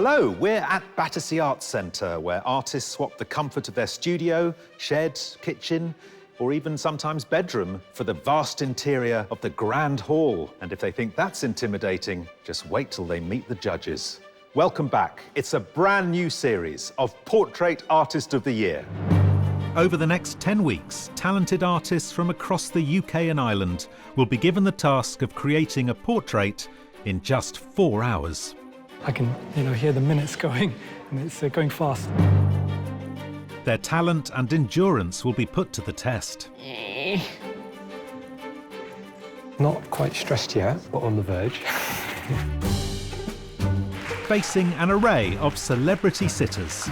Hello, we're at Battersea Arts Centre, where artists swap the comfort of their studio, shed, kitchen, or even sometimes bedroom for the vast interior of the Grand Hall. And if they think that's intimidating, just wait till they meet the judges. Welcome back. It's a brand new series of Portrait Artist of the Year. Over the next 10 weeks, talented artists from across the UK and Ireland will be given the task of creating a portrait in just 4 hours. I can, hear the minutes going, and it's going fast. Their talent and endurance will be put to the test. Not quite stressed yet, but on the verge. Facing an array of celebrity sitters.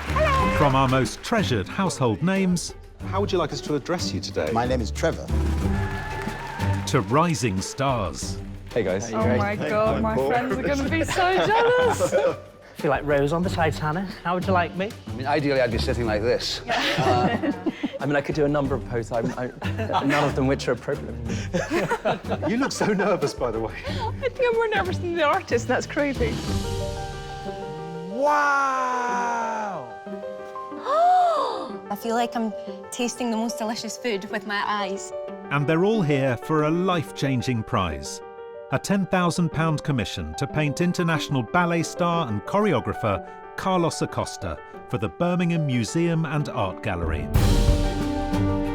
Hello. From our most treasured household names... How would you like us to address you today? My name is Trevor. To rising stars. Hey guys. Oh my God, my friends are going to be so jealous. I feel like Rose on the Titanic. How would you like me? I mean, ideally, I'd be sitting like this. I mean, I could do a number of poses, none of them which are appropriate. You look so nervous, by the way. I think I'm more nervous than the artist. That's crazy. Wow! I feel like I'm tasting the most delicious food with my eyes. And they're all here for a life-changing prize. A £10,000 commission to paint international ballet star and choreographer Carlos Acosta for the Birmingham Museum and Art Gallery.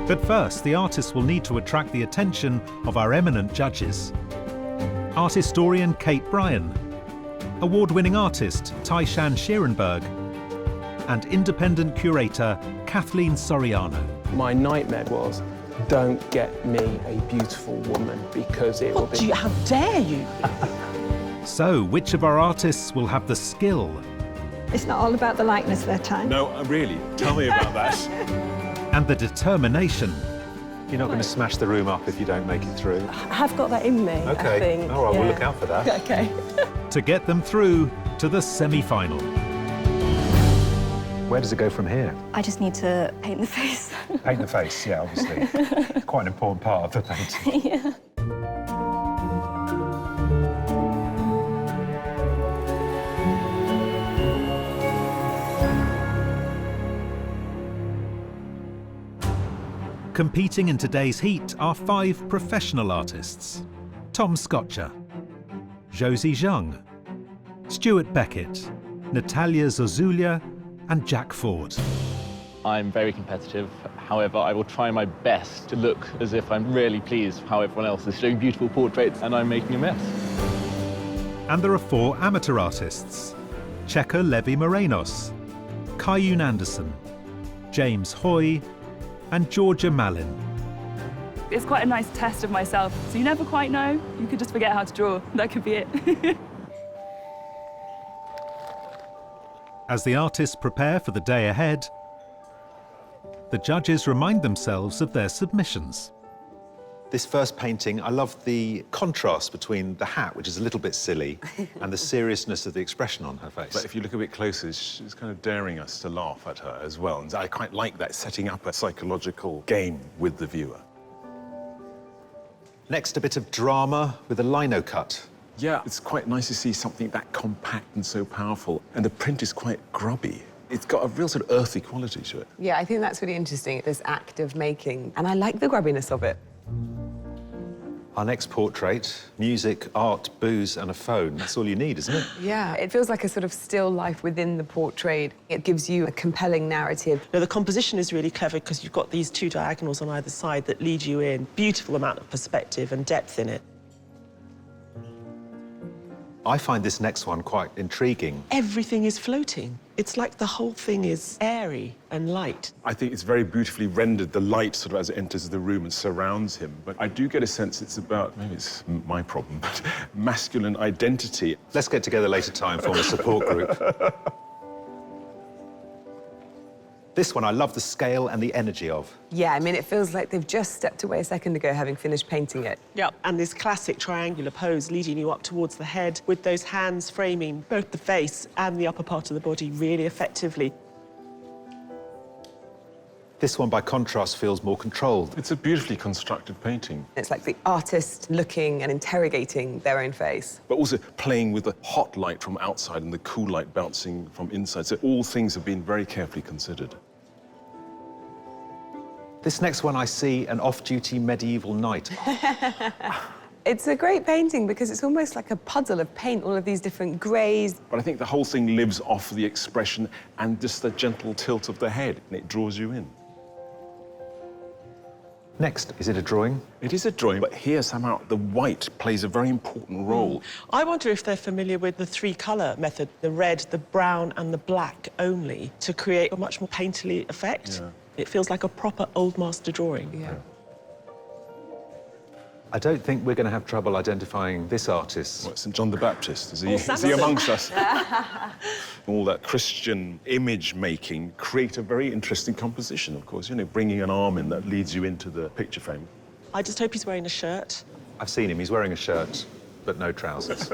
But first, the artists will need to attract the attention of our eminent judges. Art historian Kate Bryan, award-winning artist Taishan Schierenberg, and independent curator Kathleen Soriano. My nightmare was, don't get me a beautiful woman because it will be... How dare you? So, which of our artists will have the skill? It's not all about the likeness their time. No, really. Tell me about that. And the determination. You're not going to smash the room up if you don't make it through. I have got that in me, Okay. I think. All right, we'll look out for that. Okay. To get them through to the semi-final. Where does it go from here? I just need to paint the face. Paint the face, yeah, obviously. Quite an important part of the painting. Yeah. Competing in today's heat are 5 professional artists. Tom Scotcher, Josie Zhang, Stuart Beckett, Natalia Zozulia, and Jack Ford. I'm very competitive. However, I will try my best to look as if I'm really pleased with how everyone else is showing beautiful portraits and I'm making a mess. And there are 4 amateur artists. Checker Levy Morenos, Kayun Anderson, James Hoy, and Georgia Malin. It's quite a nice test of myself, so you never quite know. You could just forget how to draw. That could be it. As the artists prepare for the day ahead, the judges remind themselves of their submissions. This first painting, I love the contrast between the hat, which is a little bit silly, and the seriousness of the expression on her face. But if you look a bit closer, she's kind of daring us to laugh at her as well. And I quite like that, setting up a psychological game with the viewer. Next, a bit of drama with a lino cut. Yeah, it's quite nice to see something that compact and so powerful. And the print is quite grubby. It's got a real sort of earthy quality to it. Yeah, I think that's really interesting, this act of making. And I like the grubbiness of it. Our next portrait, music, art, booze, and a phone. That's all you need, isn't it? Yeah, it feels like a sort of still life within the portrait. It gives you a compelling narrative. No, the composition is really clever because you've got these 2 diagonals on either side that lead you in. Beautiful amount of perspective and depth in it. I find this next one quite intriguing. Everything is floating. It's like the whole thing is airy and light. I think it's very beautifully rendered, the light sort of as it enters the room and surrounds him. But I do get a sense it's about, maybe it's my problem, but masculine identity. Let's get together later time, form a support group. This one I love the scale and the energy of. Yeah, I mean, it feels like they've just stepped away a second ago, having finished painting it. Yep. And this classic triangular pose leading you up towards the head with those hands framing both the face and the upper part of the body really effectively. This one, by contrast, feels more controlled. It's a beautifully constructed painting. It's like the artist looking and interrogating their own face. But also playing with the hot light from outside and the cool light bouncing from inside. So all things have been very carefully considered. This next one, I see an off-duty medieval knight. It's a great painting because it's almost like a puzzle of paint, all of these different greys. But I think the whole thing lives off the expression and just the gentle tilt of the head, and it draws you in. Next, is it a drawing? It is a drawing, but here somehow the white plays a very important role. I wonder if they're familiar with the three-colour method, the red, the brown and the black only, to create a much more painterly effect. Yeah. It feels like a proper old master drawing. Yeah. I don't think we're going to have trouble identifying this artist. What, St. John the Baptist? Is he Samson. amongst us? All that Christian image-making create a very interesting composition, of course, you know, bringing an arm in that leads you into the picture frame. I just hope he's wearing a shirt. I've seen him. He's wearing a shirt, but no trousers.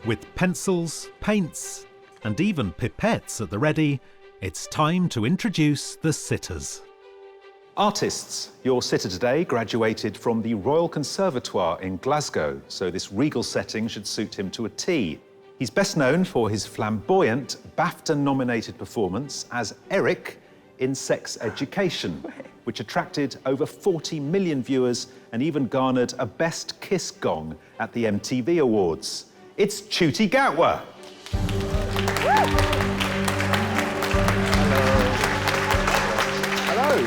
With pencils, paints, and even pipettes at the ready, it's time to introduce the sitters. Artists, your sitter today graduated from the Royal Conservatoire in Glasgow, so this regal setting should suit him to a T. He's best known for his flamboyant, BAFTA-nominated performance as Eric in Sex Education, which attracted over 40 million viewers and even garnered a Best Kiss gong at the MTV Awards. It's Chuti Gatwa.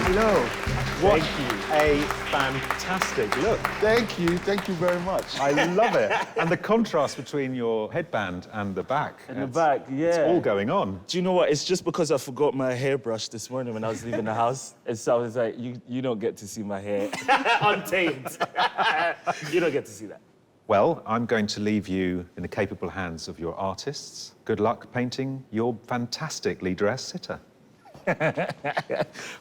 Hello. What a fantastic look. Thank you very much. I love it. And the contrast between your headband and the back. In the back, yeah. It's all going on. Do you know what? It's just because I forgot my hairbrush this morning when I was leaving the house. And so I was like, you don't get to see my hair untamed. You don't get to see that. Well, I'm going to leave you in the capable hands of your artists. Good luck painting your fantastically dressed sitter.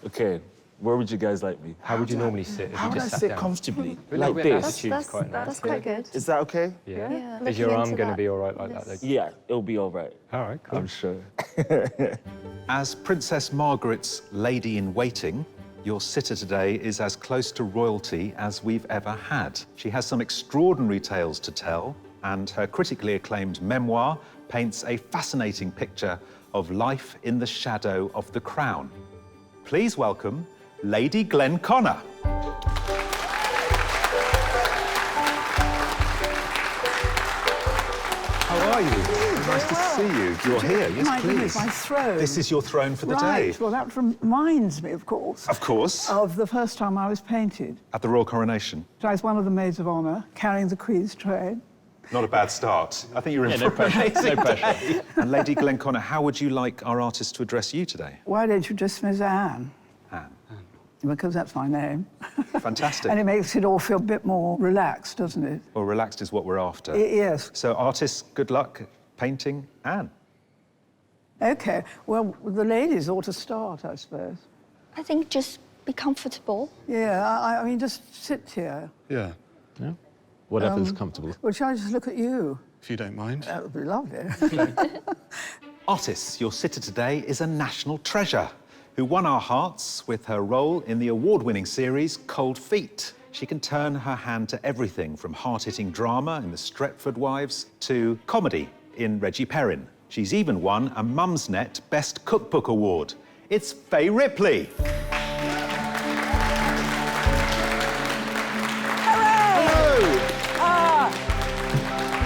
Okay, where would you guys like me? How would you normally sit if How you would I just sat sit down? comfortably? Really? Like this? That's quite good. Is that okay? Yeah. Is your arm going to be all right like that? Yeah, it'll be all right. All right, cool. I'm sure. As Princess Margaret's lady-in-waiting, your sitter today is as close to royalty as we've ever had. She has some extraordinary tales to tell, and her critically acclaimed memoir paints a fascinating picture of life in the shadow of the crown. Please welcome Lady Glenconner. How are you? Nice to see you. You're here, yes, My please. goodness, my throne. This is your throne for the Right, day. well, that reminds me, of course, Of course. of the first time I was painted. At the Royal Coronation. I was one of the maids of honour, carrying the Queen's train. Not a bad start. I think you're in Yeah, no for an pressure, amazing no pressure. day. And Lady Glenconner, how would you like our artist to address you today? Why don't you just Miss Anne? Anne. Because that's my name. Fantastic. And it makes it all feel a bit more relaxed, doesn't it? Well, relaxed is what we're after. Yes. So, artists, good luck painting Anne. OK, well, the ladies ought to start, I suppose. I think just be comfortable. Yeah, I mean, just sit here. Yeah, Whatever's comfortable. Well, shall I just look at you? if you don't mind. That would be lovely. Artists, your sitter today is a national treasure who won our hearts with her role in the award-winning series Cold Feet. She can turn her hand to everything from hard-hitting drama in The Stretford Wives to comedy in Reggie Perrin. She's even won a Mumsnet Best Cookbook Award. It's Fay Ripley.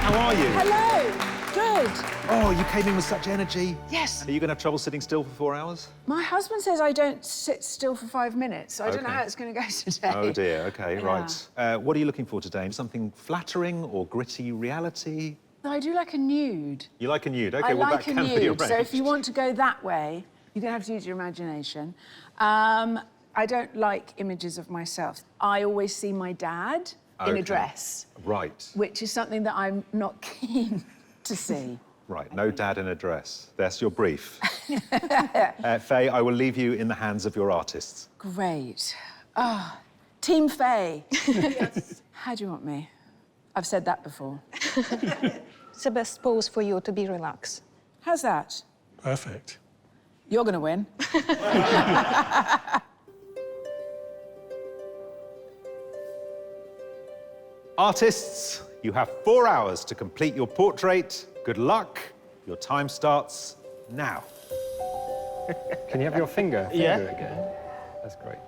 How are you? Hello. Good. Oh, you came in with such energy. Yes. Are you going to have trouble sitting still for 4 hours? My husband says I don't sit still for 5 minutes, so I don't know how it's going to go today. Oh, dear. OK, Yeah. right. What are you looking for today? Something flattering or gritty reality? I do like a nude. You like a nude? OK, I well, like that a can be nude, so if arranged. you want to go that way, you're going to have to use your imagination. I don't like images of myself. I always see my dad in Okay. a dress, Right, which is something that I'm not keen to see. right. No dad in a dress. That's your brief. Faye, I will leave you in the hands of your artists. Great. Ah, Team Faye. How do you want me? I've said that before. It's the best pose for you to be relaxed. How's that? Perfect. You're going to win. Artists, you have 4 hours to complete your portrait. Good luck. Your time starts now. Can you have your finger Yeah. again? That's great.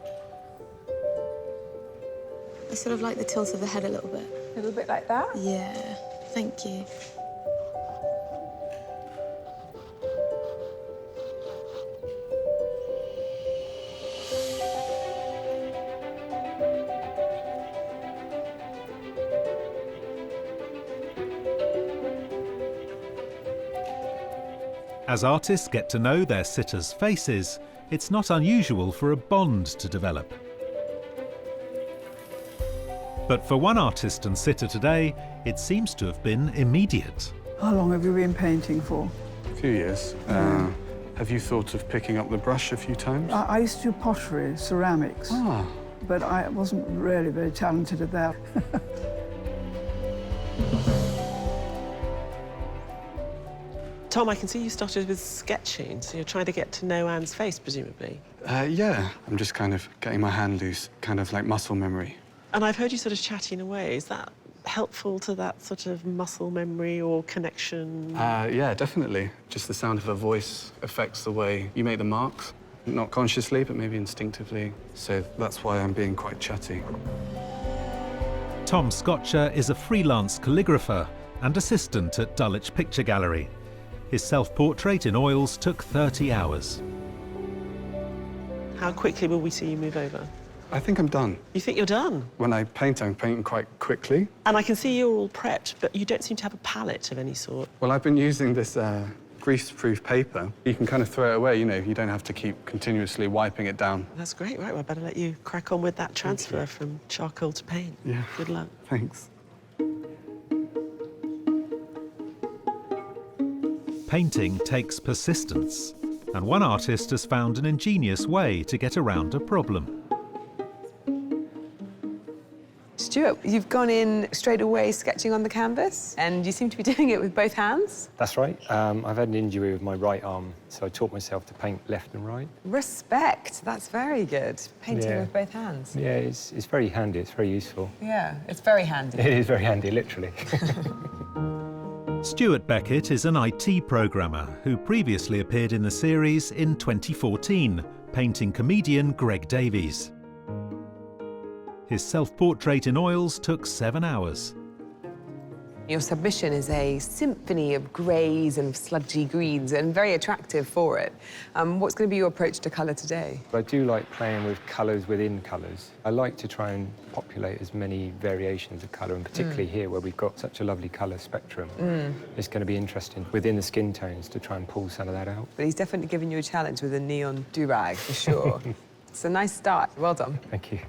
I sort of like the tilt of the head a little bit. A little bit like that? Yeah, thank you. As artists get to know their sitters' faces, it's not unusual for a bond to develop. But for one artist and sitter today, it seems to have been immediate. How long have you been painting for? A few years. Have you thought of picking up the brush a few times? I used to do pottery, ceramics, but I wasn't really very talented at that. Tom, I can see you started with sketching, so you're trying to get to know Anne's face, presumably. Yeah, I'm just kind of getting my hand loose, kind of like muscle memory. And I've heard you sort of chatting away. Is that helpful to that sort of muscle memory or connection? Yeah, definitely. Just the sound of her voice affects the way you make the marks. Not consciously, but maybe instinctively. So that's why I'm being quite chatty. Tom Scotcher is a freelance calligrapher and assistant at Dulwich Picture Gallery. His self-portrait in oils took 30 hours. How quickly will we see you move over? I think I'm done. You think you're done? When I paint, I'm painting quite quickly. And I can see you're all prepped, but you don't seem to have a palette of any sort. Well, I've been using this grease-proof paper. You can kind of throw it away, you know, you don't have to keep continuously wiping it down. That's great. Right, well, I better let you crack on with that transfer from charcoal to paint. Yeah. Good luck. Thanks. Painting takes persistence, and one artist has found an ingenious way to get around a problem. Stuart, you've gone in straight away sketching on the canvas, and you seem to be doing it with both hands. That's right. I've had an injury with my right arm, so I taught myself to paint left and right. Respect. That's very good. Painting Yeah. with both hands. Yeah, it's very handy. It's very useful. Yeah, it's very handy. It is very handy, literally. Stuart Beckett is an IT programmer who previously appeared in the series in 2014, painting comedian Greg Davies. His self-portrait in oils took 7 hours. Your submission is a symphony of greys and sludgy greens, and very attractive for it. What's going to be your approach to colour today? I do like playing with colours within colours. I like to try and populate as many variations of colour, and particularly here where we've got such a lovely colour spectrum. It's going to be interesting within the skin tones to try and pull some of that out. But he's definitely given you a challenge with a neon do-rag, for sure. It's a nice start. Well done. Thank you.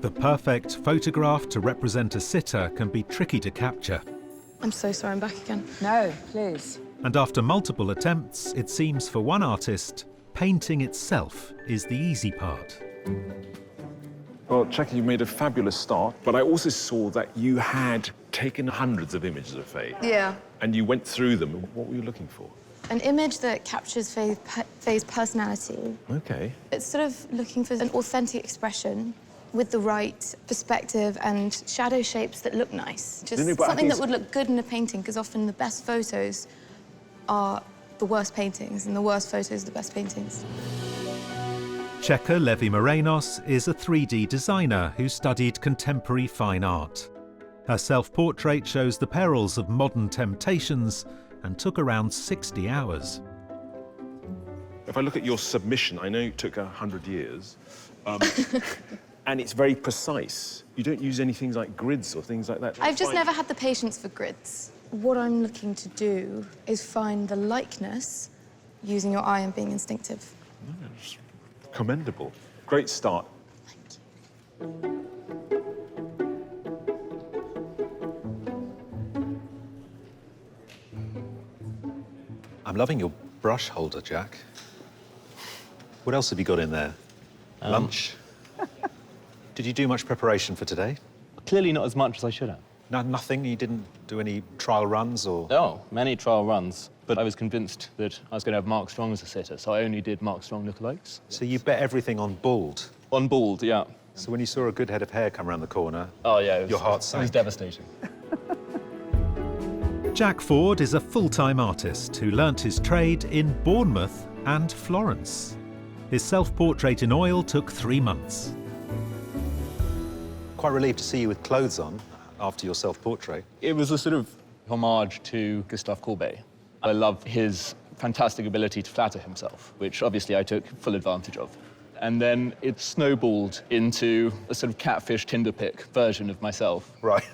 The perfect photograph to represent a sitter can be tricky to capture. I'm so sorry, I'm back again. No, please. And after multiple attempts, it seems for one artist, painting itself is the easy part. Well, Chucky, you made a fabulous start, but I also saw that you had taken hundreds of images of Fay. Yeah. And you went through them. What were you looking for? An image that captures Fay's personality. Okay. It's sort of looking for an authentic expression with the right perspective and shadow shapes that look nice. Just No, but I something think that would look good in a painting, because often the best photos are the worst paintings, and the worst photos are the best paintings. Checa Levy Morenos is a 3D designer who studied contemporary fine art. Her self-portrait shows the perils of modern temptations and took around 60 hours. If I look at your submission, I know it took 100 years. And it's very precise. You don't use any things like grids or things like that. I've just never had the patience for grids. What I'm looking to do is find the likeness using your eye and being instinctive. It's commendable. Great start. Thank you. I'm loving your brush holder, Jack. What else have you got in there? Lunch? Did you do much preparation for today? Clearly not as much as I should have. No, nothing? You didn't do any trial runs or...? No, many trial runs, but I was convinced that I was going to have Mark Strong as a sitter, so I only did Mark Strong lookalikes. So you bet everything on bald? On bald, yeah. So when you saw a good head of hair come around the corner, oh yeah, your heart sank? It was devastating. Jack Ford is a full-time artist who learnt his trade in Bournemouth and Florence. His self-portrait in oil took 3 months. Quite relieved to see you with clothes on after your self-portrait. It was a sort of homage to Gustave Courbet. I love his fantastic ability to flatter himself, which obviously I took full advantage of. And then it snowballed into a sort of catfish Tinderpick version of myself. Right.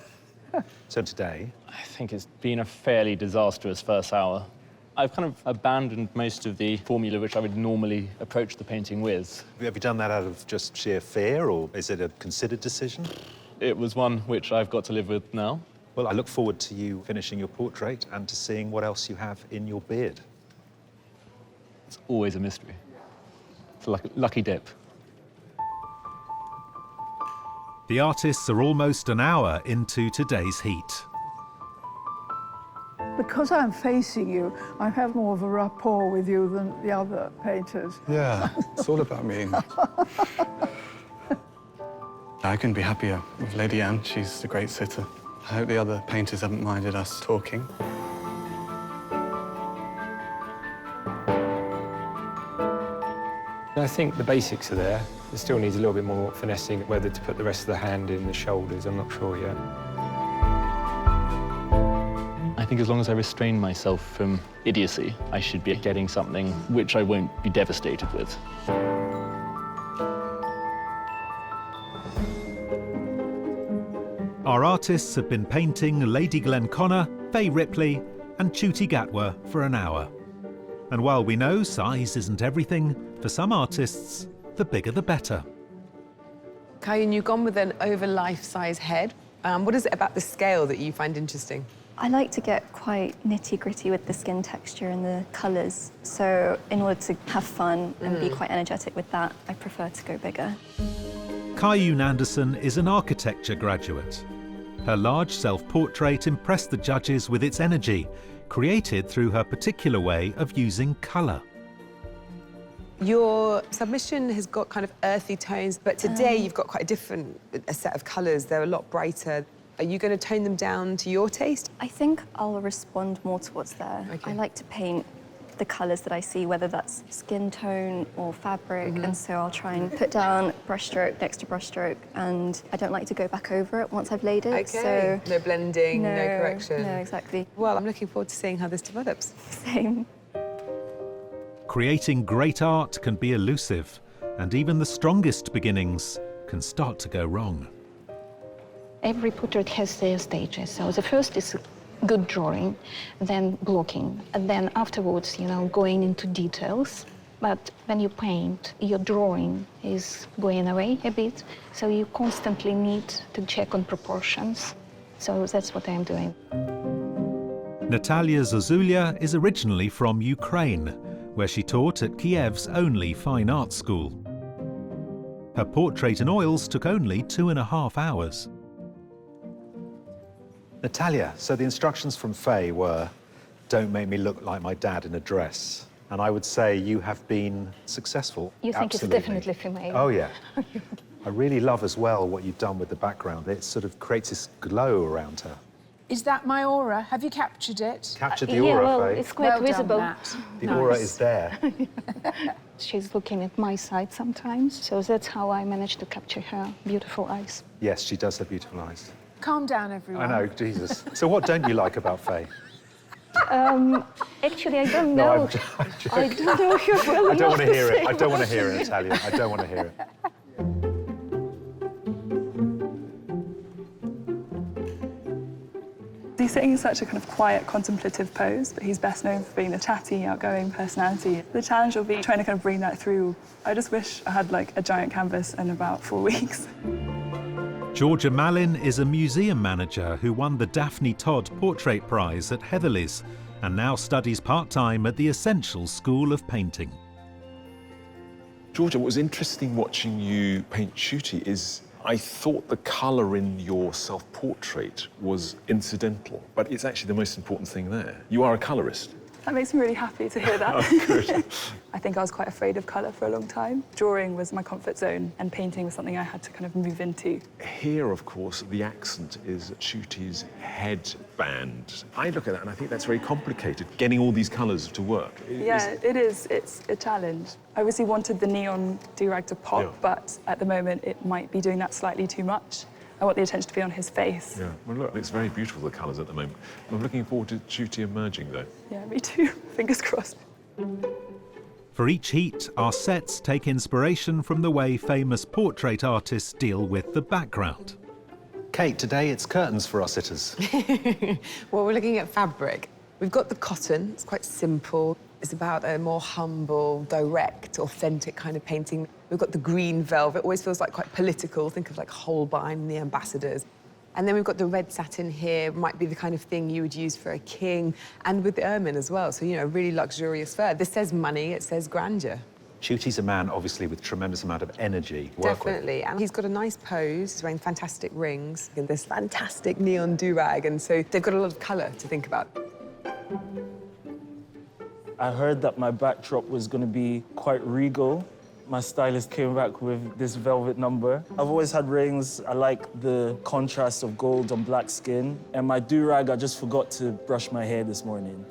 So today? I think it's been a fairly disastrous first hour. I've kind of abandoned most of the formula which I would normally approach the painting with. Have you done that out of just sheer fear, or is it a considered decision? It was one which I've got to live with now. Well, I look forward to you finishing your portrait and to seeing what else you have in your beard. It's always a mystery. It's a lucky dip. The artists are almost an hour into today's heat. Because I'm facing you, I have more of a rapport with you than the other painters. Yeah, it's all about me. I couldn't be happier with Lady Anne. She's a great sitter. I hope the other painters haven't minded us talking. I think the basics are there. It still needs a little bit more finessing, whether to put the rest of the hand in the shoulders, I'm not sure yet. I think as long as I restrain myself from idiocy, I should be getting something which I won't be devastated with. Our artists have been painting Lady Glenconner, Fay Ripley and Chuti Gatwa for an hour. And while we know size isn't everything, for some artists, the bigger the better. Kayun, you've gone with an over life-size head. What is it about the scale that you find interesting? I like to get quite nitty-gritty with the skin texture and the colours. So in order to have fun and be quite energetic with that, I prefer to go bigger. Kayun Anderson is an architecture graduate. Her large self-portrait impressed the judges with its energy, created through her particular way of using colour. Your submission has got kind of earthy tones, but today you've got quite a different set of colours. They're a lot brighter. Are you going to tone them down to your taste? I think I'll respond more to what's there. Okay. I like to paint the colours that I see, whether that's skin tone or fabric, and so I'll try and put down brushstroke next to brushstroke, and I don't like to go back over it once I've laid it. Okay, so no blending, no correction. No, exactly. Well, I'm looking forward to seeing how this develops. Same. Creating great art can be elusive, and even the strongest beginnings can start to go wrong. Every portrait has their stages. So the first is good drawing, then blocking, and then afterwards, you know, going into details. But when you paint, your drawing is going away a bit, so you constantly need to check on proportions. So that's what I'm doing. Natalia Zozulya is originally from Ukraine, where she taught at Kiev's only fine art school. Her portrait in oils took only 2.5 hours. Natalia, so the instructions from Fay were, don't make me look like my dad in a dress. And I would say you have been successful. You think Absolutely. It's definitely female? Oh, yeah. I really love as well what you've done with the background. It sort of creates this glow around her. Is that my aura? Have you captured it? Captured the aura, well, Fay. it's quite visible. The aura is there. She's looking at my side sometimes, so that's how I managed to capture her beautiful eyes. Yes, she does have beautiful eyes. Calm down, everyone. I know, Jesus. So what don't you like about Fay? Actually, I don't know. No, I'm I don't know if you're well I don't want to enough hear say it. I don't want to what. hear it, Natalia. I don't want to hear it. He's sitting in such a kind of quiet, contemplative pose, but he's best known for being a chatty, outgoing personality. The challenge will be trying to kind of bring that through. I just wish I had like a giant canvas in about 4 weeks. Georgia Mallin is a museum manager who won the Daphne Todd Portrait Prize at Heatherley's and now studies part-time at the Essential School of Painting. Georgia, what was interesting watching you paint Chuti is I thought the colour in your self-portrait was incidental, but it's actually the most important thing there. You are a colourist. That makes me really happy to hear that. Oh, good. I think I was quite afraid of colour for a long time. Drawing was my comfort zone, and painting was something I had to kind of move into. Here, of course, the accent is Chuti's headband. I look at that and I think that's very complicated, getting all these colours to work. Yeah, it is. It's a challenge. I obviously wanted the neon do-rag to pop, but at the moment it might be doing that slightly too much. I want the attention to be on his face. Yeah, well, look, it's very beautiful, the colours at the moment. I'm looking forward to Chuti emerging, though. Yeah, me too. Fingers crossed. For each heat, our sets take inspiration from the way famous portrait artists deal with the background. Kate, today it's curtains for our sitters. Well, we're looking at fabric. We've got the cotton, it's quite simple. It's about a more humble, direct, authentic kind of painting. We've got the green velvet, always feels like quite political. Think of like Holbein and the Ambassadors. And then we've got the red satin here, might be the kind of thing you would use for a king, and with the ermine as well. So, you know, really luxurious fur. This says money, it says grandeur. Chuti's a man, obviously, with tremendous amount of energy to work Definitely, and he's got a nice pose. He's wearing fantastic rings and this fantastic neon do-rag, and so they've got a lot of colour to think about. I heard that my backdrop was going to be quite regal. My stylist came back with this velvet number. I've always had rings. I like the contrast of gold on black skin. And my do-rag, I just forgot to brush my hair this morning.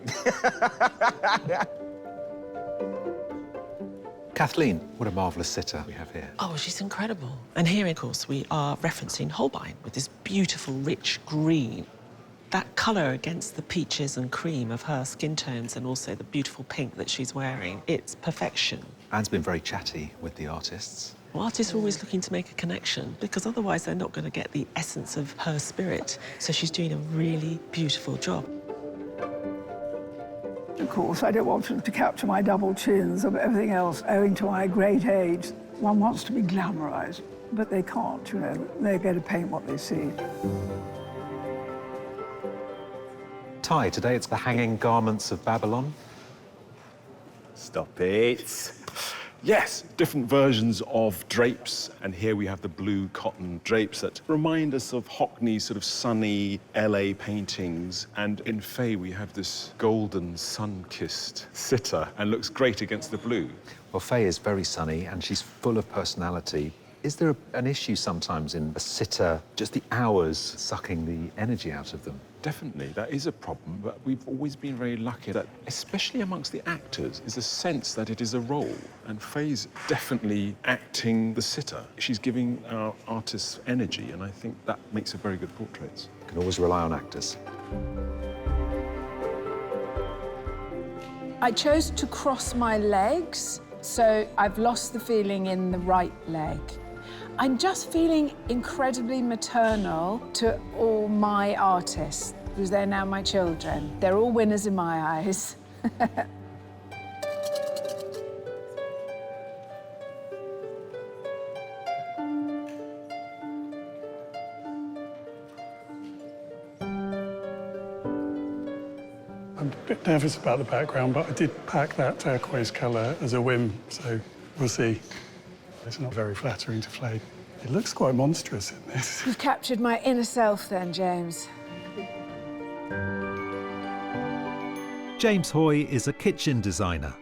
Kathleen, what a marvellous sitter we have here. Oh, she's incredible. And here, of course, we are referencing Holbein with this beautiful, rich green. That colour against the peaches and cream of her skin tones and also the beautiful pink that she's wearing, it's perfection. Anne's been very chatty with the artists. Well, artists are always looking to make a connection because otherwise they're not going to get the essence of her spirit. So she's doing a really beautiful job. Of course, I don't want to capture my double chins or everything else owing to my great age. One wants to be glamorised, but they can't, you know. They're going to paint what they see. Ty, today it's the hanging garments of Babylon. Stop it. Yes, different versions of drapes, and here we have the blue cotton drapes that remind us of Hockney's sort of sunny LA paintings. And in Fay, we have this golden, sun-kissed sitter, and looks great against the blue. Well, Fay is very sunny, and she's full of personality. Is there an issue sometimes in a sitter, just the hours sucking the energy out of them? Definitely, that is a problem, but we've always been very lucky that, especially amongst the actors, is a sense that it is a role. And Fay's definitely acting the sitter. She's giving our artists energy, and I think that makes her very good portraits. You can always rely on actors. I chose to cross my legs, so I've lost the feeling in the right leg. I'm just feeling incredibly maternal to all my artists, because they're now my children. They're all winners in my eyes. I'm a bit nervous about the background, but I did pack that turquoise colour as a whim, so we'll see. It's not very flattering to Fay. It looks quite monstrous in this. You've captured my inner self then, James. James Hoy is a kitchen designer.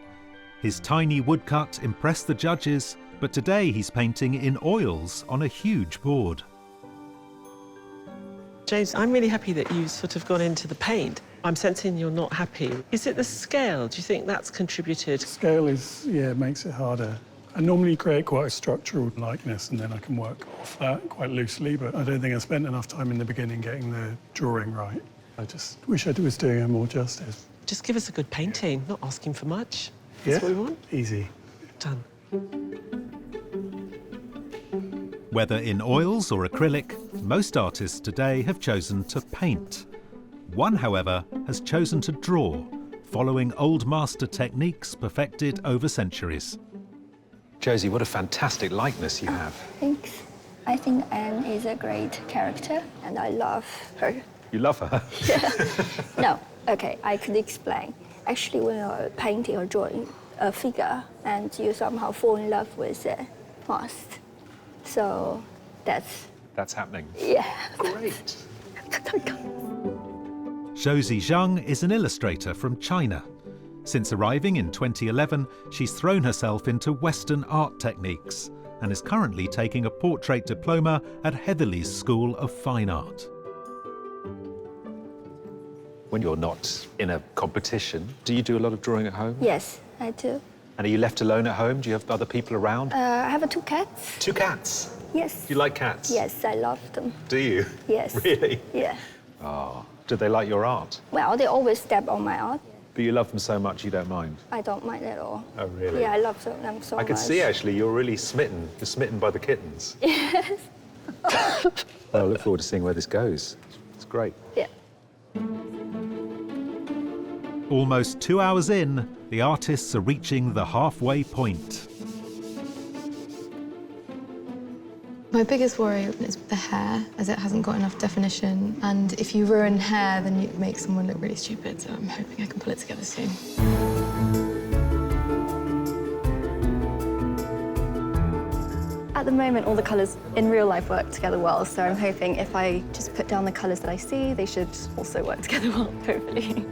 His tiny woodcut impressed the judges, but today he's painting in oils on a huge board. James, I'm really happy that you've sort of gone into the paint. I'm sensing you're not happy. Is it the scale? Do you think that's contributed? Scale is, yeah, makes it harder. I normally create quite a structural likeness and then I can work off that quite loosely, but I don't think I spent enough time in the beginning getting the drawing right. I just wish I was doing her more justice. Just give us a good painting, not asking for much. That's what we want. Easy. Done. Whether in oils or acrylic, most artists today have chosen to paint. One, however, has chosen to draw, following old master techniques perfected over centuries. Josie, what a fantastic likeness you have. Thanks. I think Anne is a great character, and I love her. You love her? Yeah. No, okay, I could explain. Actually, when you're painting or drawing a figure, and you somehow fall in love with it fast. So That's happening. Yeah. Great. Josie Zhang is an illustrator from China. Since arriving in 2011, she's thrown herself into Western art techniques and is currently taking a portrait diploma at Heatherley's School of Fine Art. When you're not in a competition, do you do a lot of drawing at home? Yes, I do. And are you left alone at home? Do you have other people around? I have 2 cats. 2 cats? Yes. You like cats? Yes, I love them. Do you? Yes. Really? Yeah. Oh. Do they like your art? Well, they always step on my art. But you love them so much you don't mind? I don't mind at all. Oh, really? Yeah, I love them so much. I can see, actually, you're really smitten. You're smitten by the kittens. Yes. Well, I look forward to seeing where this goes. It's great. Yeah. Almost 2 hours in, the artists are reaching the halfway point. My biggest worry is the hair, as it hasn't got enough definition. And if you ruin hair, then you make someone look really stupid. So I'm hoping I can pull it together soon. At the moment, all the colours in real life work together well, so I'm hoping if I just put down the colours that I see, they should also work together well, hopefully.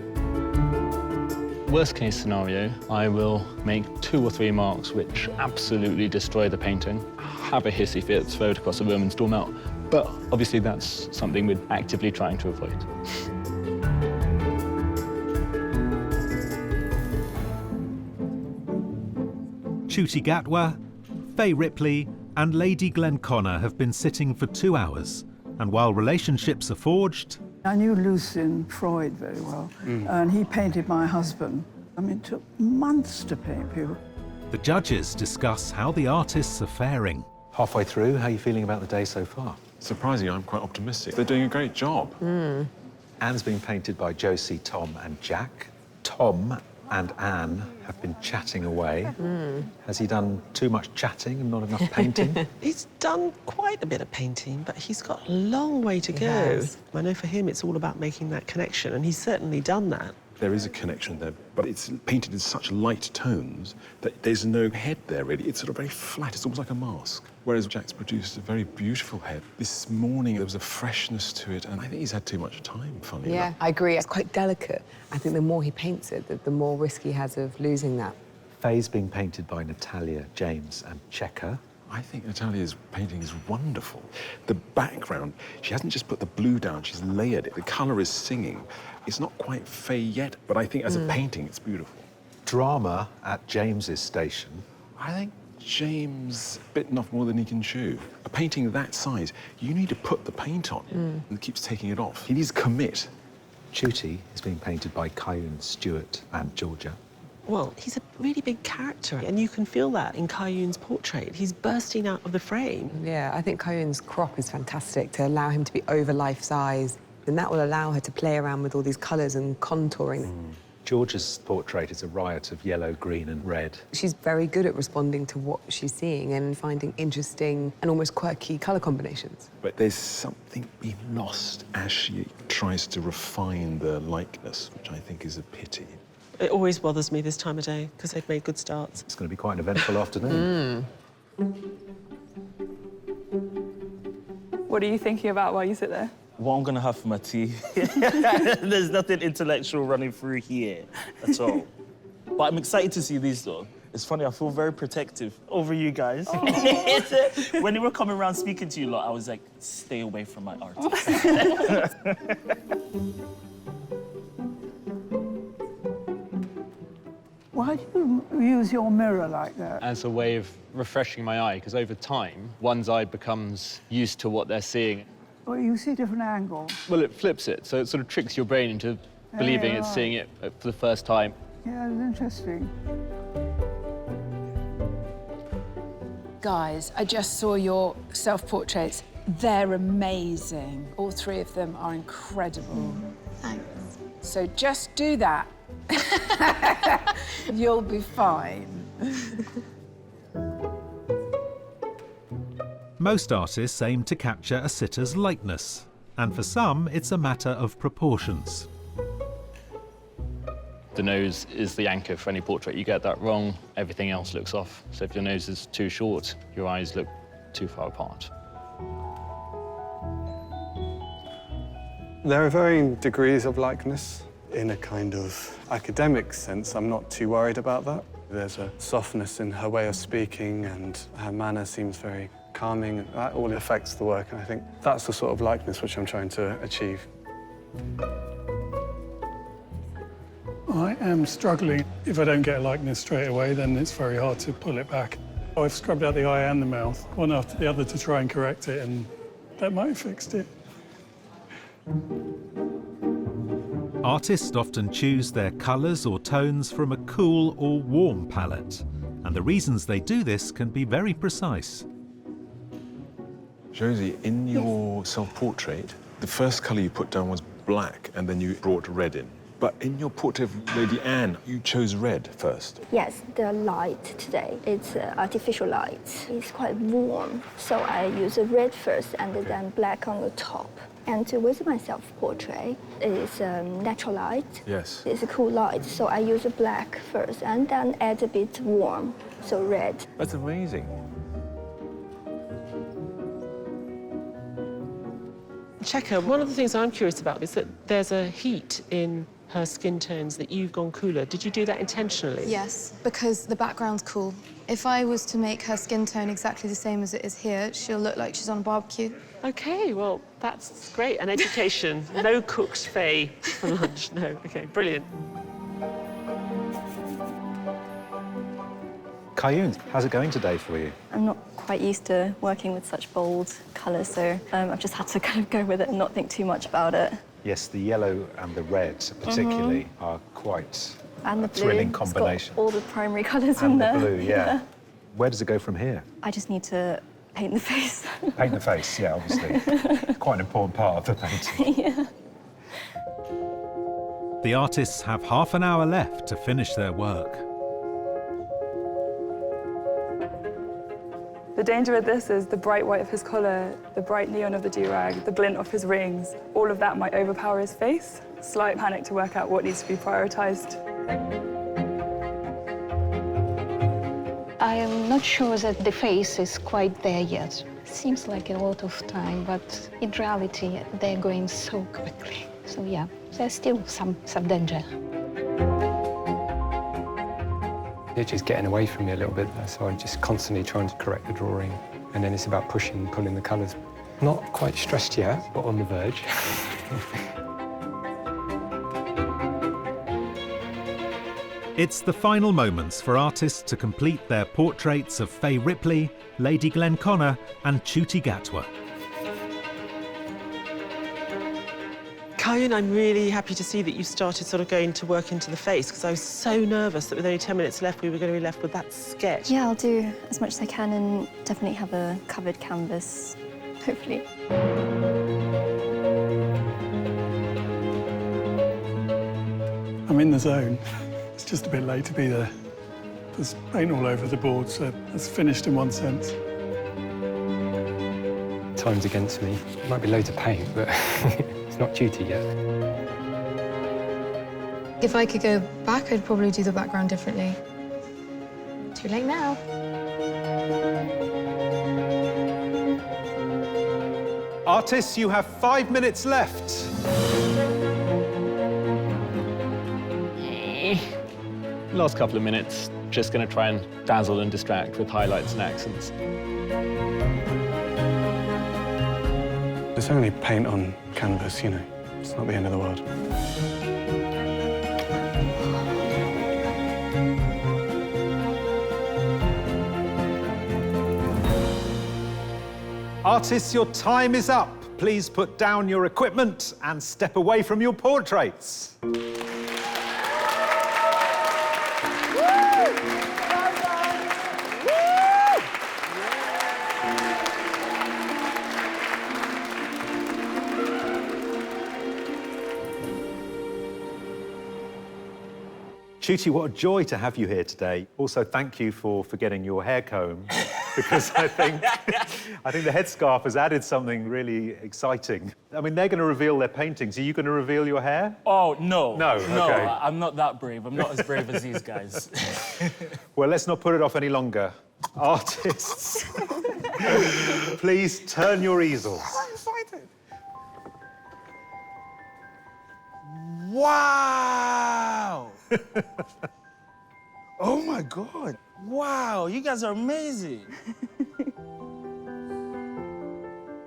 Worst case scenario, I will make 2 or 3 marks which absolutely destroy the painting, have a hissy fit, throw it across the room and storm out. But obviously that's something we're actively trying to avoid. Chuti Gatwa, Fay Ripley and Lady Glenconner have been sitting for 2 hours, and while relationships are forged, I knew Lucien Freud very well, and he painted my husband. I mean, it took months to paint people. the judges discuss how the artists are faring. Halfway through, how are you feeling about the day so far? Surprisingly, I'm quite optimistic. They're doing a great job. Anne's been painted by Josie, Tom and Jack. Tom and Anne have been chatting away. Has he done too much chatting and not enough painting? He's done quite a bit of painting, but he's got a long way to go. has. I know for him it's all about making that connection, and he's certainly done that. There is a connection there, but it's painted in such light tones that there's no head there, really. It's sort of very flat. It's almost like a mask. Whereas Jack's produced a very beautiful head. This morning, there was a freshness to it, and I think he's had too much time, funny enough. I agree. It's quite delicate. I think the more he paints it, the more risk he has of losing that. Fay's being painted by Natalia, James and Checker. I think Natalia's painting is wonderful. The background, she hasn't just put the blue down, she's layered it. The colour is singing. It's not quite Fay yet, but I think as a painting, it's beautiful. Drama at James's station. I think James bitten off more than he can chew. A painting that size, you need to put the paint on, and it keeps taking it off. He needs to commit. Chuti is being painted by Kyun, Stewart and Georgia. Well, he's a really big character, and you can feel that in Kyun's portrait. He's bursting out of the frame. Yeah, I think Kyun's crop is fantastic to allow him to be over life size, and that will allow her to play around with all these colours and contouring. Georgia's portrait is a riot of yellow, green and red. She's very good at responding to what she's seeing and finding interesting and almost quirky colour combinations. But there's something being lost as she tries to refine the likeness, which I think is a pity. It always bothers me this time of day, because they've made good starts. It's going to be quite an eventful afternoon. What are you thinking about while you sit there? What I'm gonna have for my tea. There's nothing intellectual running through here at all. But I'm excited to see these though. It's funny, I feel very protective over you guys. When you were coming around speaking to you lot, I was like, stay away from my artist. Why do you use your mirror like that? As a way of refreshing my eye, because over time, one's eye becomes used to what they're seeing. Well, you see different angles. Well, it flips it, so it sort of tricks your brain into believing it's seeing it for the first time. Yeah, it's interesting. Guys, I just saw your self-portraits. They're amazing. All three of them are incredible. Thanks. So just do that. You'll be fine. Most artists aim to capture a sitter's likeness, and for some, it's a matter of proportions. The nose is the anchor for any portrait. You get that wrong, everything else looks off. So if your nose is too short, your eyes look too far apart. There are varying degrees of likeness. In a kind of academic sense, I'm not too worried about that. There's a softness in her way of speaking, and her manner seems very calming, and that all affects the work, and I think that's the sort of likeness which I'm trying to achieve. I am struggling. If I don't get a likeness straight away, then it's very hard to pull it back. I've scrubbed out the eye and the mouth, one after the other, to try and correct it, and that might have fixed it. Artists often choose their colours or tones from a cool or warm palette, and the reasons they do this can be very precise. Josie, in your self-portrait, the first colour you put down was black, and then you brought red in. But in your portrait of Lady Anne, you chose red first. Yes, the light today, it's artificial light. It's quite warm, so I use red first and then black on the top. And with my self-portrait, it's natural light. Yes. It's a cool light, so I use black first and then add a bit warm, so red. That's amazing. Cheka, one of the things I'm curious about is that there's a heat in her skin tones that you've gone cooler. Did you do that intentionally? Yes, because the background's cool. If I was to make her skin tone exactly the same as it is here, she'll look like she's on a barbecue. OK, well, that's great. And education. No cooked Fay for lunch. No. OK, brilliant. Kayun, how's it going today for you? I'm not quite used to working with such bold colours, so I've just had to kind of go with it and not think too much about it. Yes, the yellow and the red particularly are quite And the a blue. thrilling It's got combination. all the primary colours And in the there. blue, yeah. Where does it go from here? I just need to paint the face. Paint the face, yeah, obviously. Quite an important part of the painting. Yeah. The artists have half an hour left to finish their work. The danger with this is the bright white of his collar, the bright neon of the do-rag, the glint of his rings. All of that might overpower his face. Slight panic to work out what needs to be prioritised. I am not sure that the face is quite there yet. Seems like a lot of time, but in reality, they're going so quickly. So yeah, there's still some danger. It's just getting away from me a little bit, so I'm just constantly trying to correct the drawing, and then it's about pushing and pulling the colours. Not quite stressed yet, but on the verge. It's the final moments for artists to complete their portraits of Fay Ripley, Lady Glenconner and Chuti Gatwa. Kayun, I'm really happy to see that you started sort of going to work into the face, because I was so nervous that with only 10 minutes left, we were going to be left with that sketch. Yeah, I'll do as much as I can and definitely have a covered canvas, hopefully. I'm in the zone. It's just a bit late to be there. There's paint all over the board, so it's finished in one sense. Time's against me. Might be loads of paint, but it's not duty yet. If I could go back, I'd probably do the background differently. Too late now. Artists, you have 5 minutes left. Last couple of minutes, just going to try and dazzle and distract with highlights and accents. It's only paint on canvas, you know. It's not the end of the world. Artists, your time is up. Please put down your equipment and step away from your portraits. Chuti, what a joy to have you here today. Also, thank you for getting your hair comb, because I think the headscarf has added something really exciting. I mean, they're going to reveal their paintings. Are you going to reveal your hair? Oh, no. No, No, okay. I'm not that brave. I'm not as brave as these guys. Well, let's not put it off any longer. Artists, please turn your easels. I'm excited. Wow! Oh my God. Wow, you guys are amazing.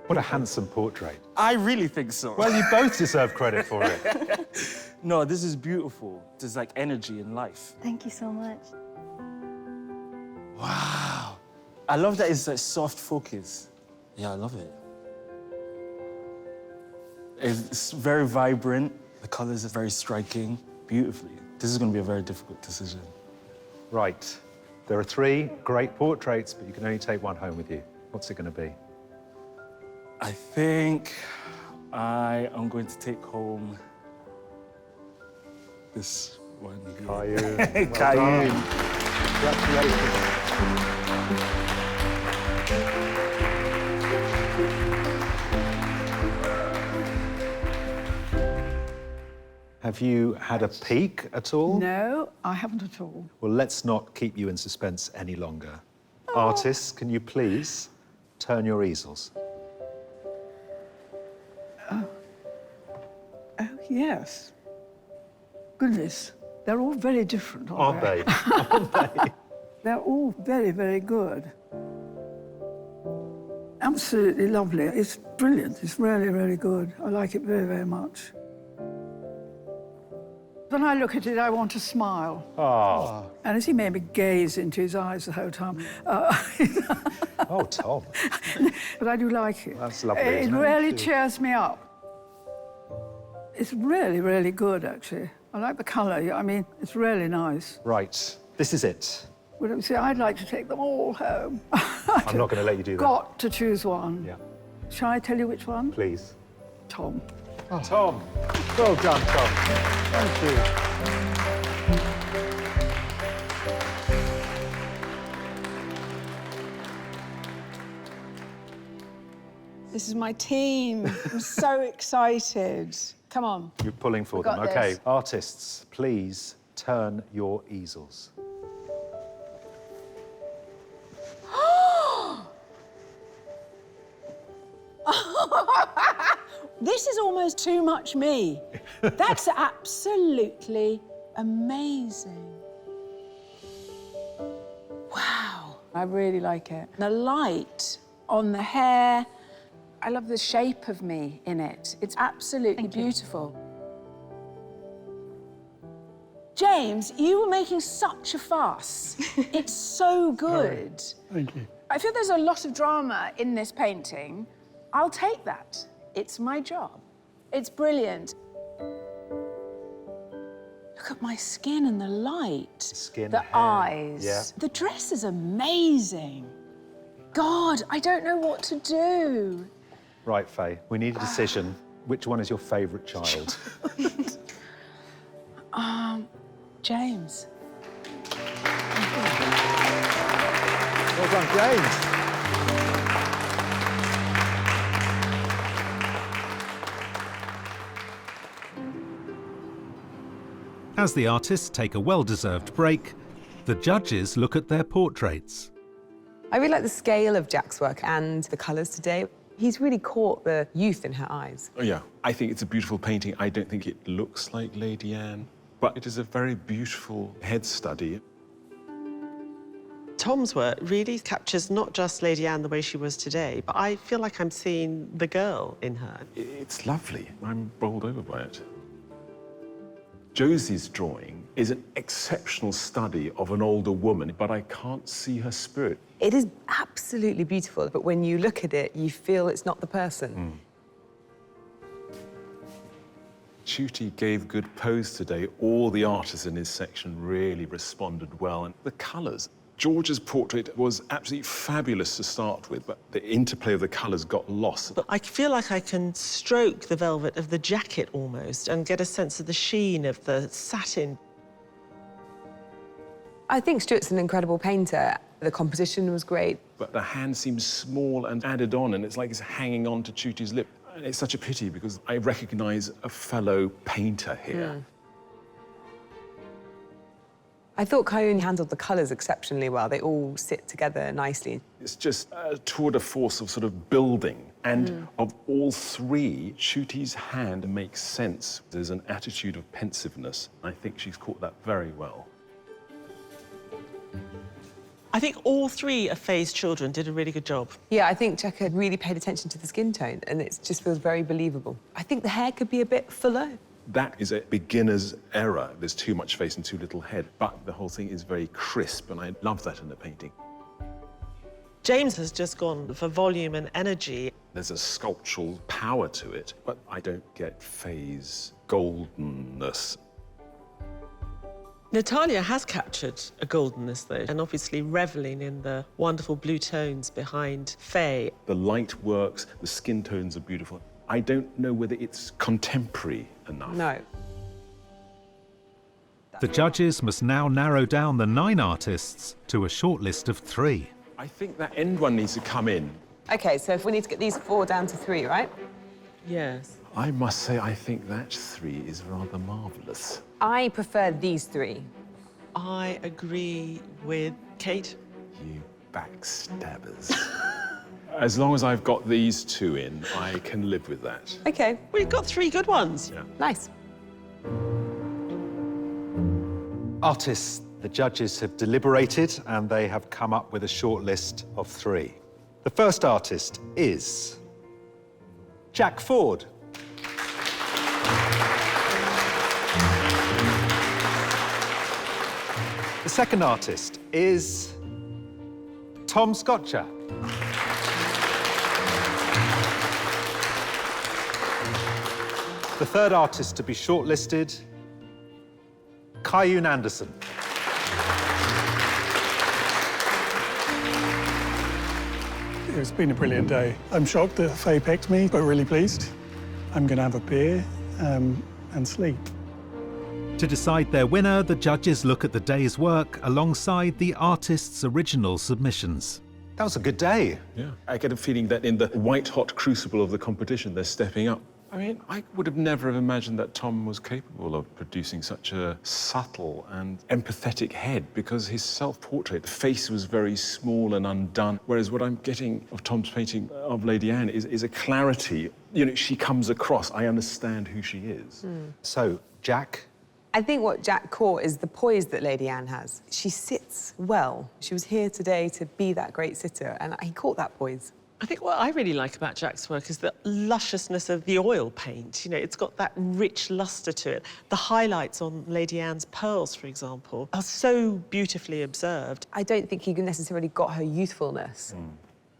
What a handsome portrait. I really think so. Well, you both deserve credit for it. No, this is beautiful. There's like energy in life. Thank you so much. Wow. I love that it's like soft focus. Yeah, I love it. It's very vibrant. The colors are very striking, beautifully. This is going to be a very difficult decision. Right. There are 3 great portraits, but you can only take one home with you. What's it going to be? I think I am going to take home this one. Caillou. Well Caillou. done. Congratulations. Have you had a peek at all? No, I haven't at all. Well, let's not keep you in suspense any longer. Artists, can you please turn your easels? Oh, yes. Goodness, they're all very different, Aren't they? Aren't they? They're all very, very good. Absolutely lovely. It's brilliant. It's really, really good. I like it very, very much. When I look at it, I want to smile. Oh. And as he made me gaze into his eyes the whole time. Oh, Tom. But I do like it. That's lovely, It isn't it? really cheers me up. It's really, really good, actually. I like the colour. I mean, it's really nice. Right. This is it. Well, see, I'd like to take them all home. I'm not going to let you do that. Got to choose one. Yeah. Shall I tell you which one? Please. Tom. Oh. Tom. Well done, Tom. Thank you. This is my team. I'm so excited. Come on. You're pulling for We them. got OK, this. artists, please turn your easels. This is almost too much me. That's absolutely amazing. Wow. I really like it. The light on the hair. I love the shape of me in it. It's absolutely beautiful. James, you were making such a fuss. It's so good. Thank you. I feel there's a lot of drama in this painting. I'll take that. It's my job. It's brilliant. Look at my skin and the light. Skin, the hair. eyes. Yeah. The dress is amazing. God, I don't know what to do. Right, Faye, we need a decision. Which one is your favourite child? James. Well done, James. As the artists take a well-deserved break, the judges look at their portraits. I really like the scale of Jack's work and the colours today. He's really caught the youth in her eyes. Oh, yeah. I think it's a beautiful painting. I don't think it looks like Lady Anne, but it is a very beautiful head study. Tom's work really captures not just Lady Anne the way she was today, but I feel like I'm seeing the girl in her. It's lovely. I'm bowled over by it. Josie's drawing is an exceptional study of an older woman, but I can't see her spirit. It is absolutely beautiful, but when you look at it, you feel it's not the person. Chuti gave good pose today. All the artists in his section really responded well. And the colours. George's portrait was absolutely fabulous to start with, but the interplay of the colours got lost. But I feel like I can stroke the velvet of the jacket almost and get a sense of the sheen of the satin. I think Stuart's an incredible painter. The composition was great. But the hand seems small and added on, and it's like it's hanging on to Chuti's lip. And it's such a pity because I recognise a fellow painter here. I thought Kayun handled the colours exceptionally well. They all sit together nicely. It's just a tour de force of sort of building. And of all three, Chuti's hand makes sense. There's an attitude of pensiveness. I think she's caught that very well. I think all three of Fay's children did a really good job. Yeah, I think Jacka really paid attention to the skin tone, and it just feels very believable. I think the hair could be a bit fuller. That is a beginner's error. There's too much face and too little head. But the whole thing is very crisp, and I love that in the painting. James has just gone for volume and energy. There's a sculptural power to it, but I don't get Fay's goldenness. Natalia has captured a goldenness, though, and obviously revelling in the wonderful blue tones behind Fay. The light works, the skin tones are beautiful. I don't know whether it's contemporary enough. No. The judges must now narrow down the 9 artists to a short list of 3. I think that end one needs to come in. OK, so if we need to get these 4 down to 3, right? Yes. I must say, I think that 3 is rather marvellous. I prefer these 3. I agree with Kate. You backstabbers. As long as I've got these 2 in, I can live with that. OK. We've got 3 good ones. Yeah. Nice. Artists, the judges have deliberated and they have come up with a short list of 3. The first artist is Jack Ford. The second artist is Tom Scotcher. The third artist to be shortlisted, Kayun Anderson. It's been a brilliant day. I'm shocked that Fay picked me, but really pleased. I'm going to have a beer and sleep. To decide their winner, the judges look at the day's work alongside the artist's original submissions. That was a good day. Yeah. I get a feeling that in the white-hot crucible of the competition, they're stepping up. I mean, I would have never have imagined that Tom was capable of producing such a subtle and empathetic head, because his self-portrait, the face was very small and undone, whereas what I'm getting of Tom's painting of Lady Anne is a clarity. You know, she comes across, I understand who she is. So, Jack? I think what Jack caught is the poise that Lady Anne has. She sits well. She was here today to be that great sitter, and he caught that poise. I think what I really like about Jack's work is the lusciousness of the oil paint. You know, it's got that rich lustre to it. The highlights on Lady Anne's pearls, for example, are so beautifully observed. I don't think he necessarily got her youthfulness.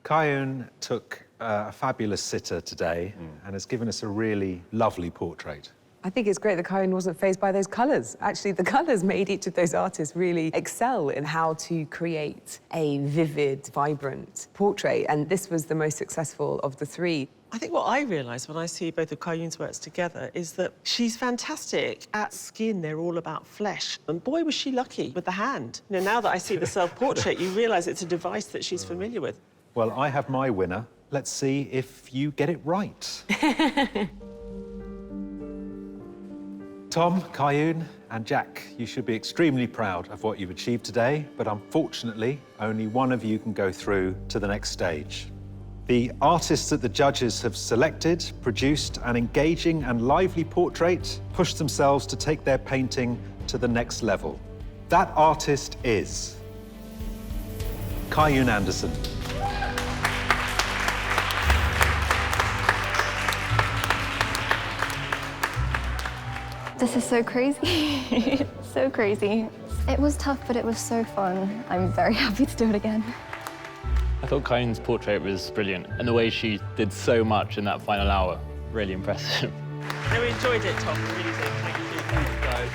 Kayun took a fabulous sitter today and has given us a really lovely portrait. I think it's great that Kayun wasn't fazed by those colours. Actually, the colours made each of those artists really excel in how to create a vivid, vibrant portrait, and this was the most successful of the 3. I think what I realise when I see both of Kayun's works together is that she's fantastic at skin. They're all about flesh. And boy, was she lucky with the hand. You know, now that I see the self-portrait, you realise it's a device that she's familiar with. Well, I have my winner. Let's see if you get it right. Tom, Kayun, and Jack, you should be extremely proud of what you've achieved today, but unfortunately, only one of you can go through to the next stage. The artists that the judges have selected produced an engaging and lively portrait, pushed themselves to take their painting to the next level. That artist is Kayun Anderson. This is so crazy. So crazy. It was tough, but it was so fun. I'm very happy to do it again. I thought Kayun's portrait was brilliant, and the way she did so much in that final hour, really impressive. I really enjoyed it, Tom. I really did. Thank you. Thanks, guys.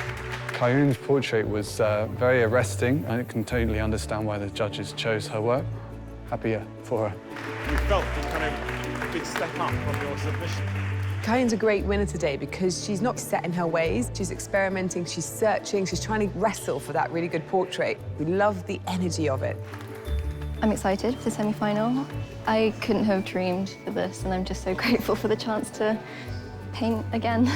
Kayun's portrait was very arresting. I can totally understand why the judges chose her work. Happier for her. You felt the kind of big step up from your submission. Kayun's a great winner today because she's not set in her ways. She's experimenting, she's searching, she's trying to wrestle for that really good portrait. We love the energy of it. I'm excited for the semi-final. I couldn't have dreamed for this, and I'm just so grateful for the chance to paint again.